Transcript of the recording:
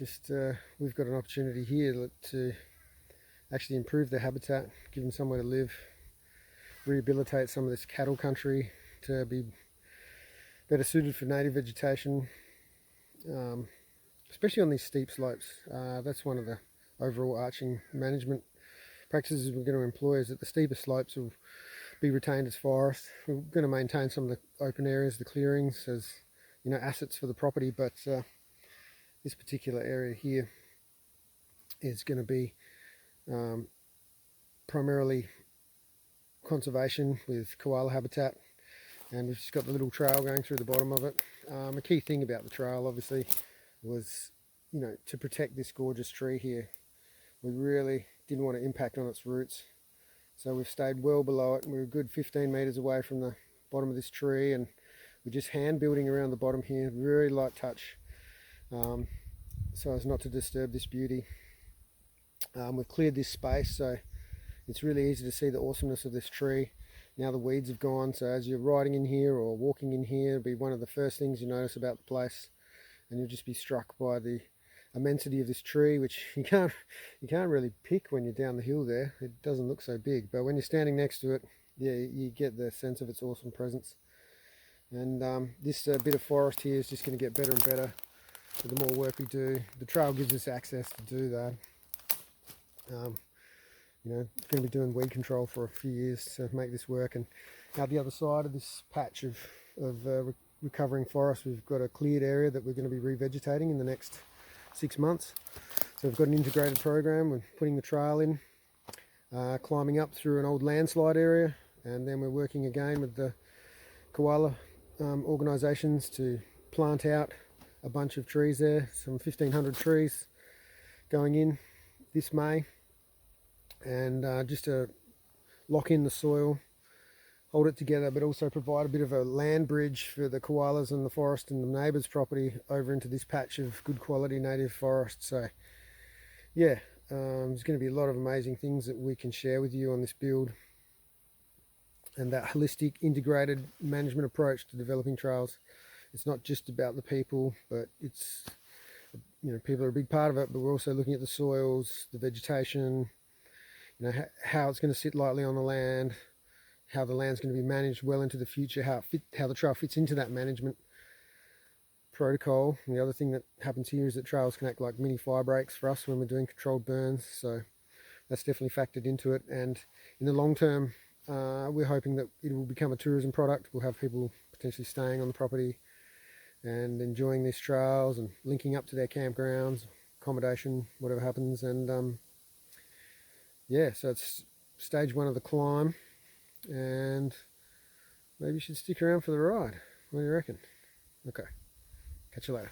just we've got an opportunity here to actually improve their habitat, give them somewhere to live, rehabilitate some of this cattle country to be better suited for native vegetation, especially on these steep slopes. That's one of the overall arching management practices we're going to employ, is that the steeper slopes will be retained as forest. We're going to maintain some of the open areas, the clearings, as assets for the property, but this particular area here is going to be primarily conservation with koala habitat, and we've just got the little trail going through the bottom of it. A key thing about the trail obviously was to protect this gorgeous tree here. We really didn't want to impact on its roots, so we've stayed well below it, and we're a good 15 meters away from the bottom of this tree, and we're just hand building around the bottom here, very light touch, so as not to disturb this beauty. We've cleared this space, so it's really easy to see the awesomeness of this tree. Now the weeds have gone, so as you're riding in here or walking in here, it'll be one of the first things you notice about the place, and you'll just be struck by the immensity of this tree, which you can't really pick when you're down the hill there. It doesn't look so big, but when you're standing next to it, yeah, you get the sense of its awesome presence. And this bit of forest here is just going to get better and better with the more work we do. The trail gives us access to do that. Going to be doing weed control for a few years to make this work. And out the other side of this patch of recovering forest, we've got a cleared area that we're going to be revegetating in the next 6 months. So we've got an integrated program. We're putting the trail in, climbing up through an old landslide area, and then we're working again with the koala organisations to plant out a bunch of trees there, some 1,500 trees going in this May, and just to lock in the soil, hold it together, but also provide a bit of a land bridge for the koalas and the forest and the neighbours' property over into this patch of good quality native forest. So yeah, there's going to be a lot of amazing things that we can share with you on this build, and that holistic integrated management approach to developing trails. It's not just about the people, but it's people are a big part of it, but we're also looking at the soils, the vegetation, how it's going to sit lightly on the land, how the land's going to be managed well into the future, how the trail fits into that management protocol. And the other thing that happens here is that trails can act like mini fire breaks for us when we're doing controlled burns, so that's definitely factored into it. And in the long term, we're hoping that it will become a tourism product. We'll have people potentially staying on the property and enjoying these trails and linking up to their campgrounds, accommodation, whatever happens. And yeah, so it's stage 1 of the climb, and maybe you should stick around for the ride. What do you reckon? Okay, catch you later.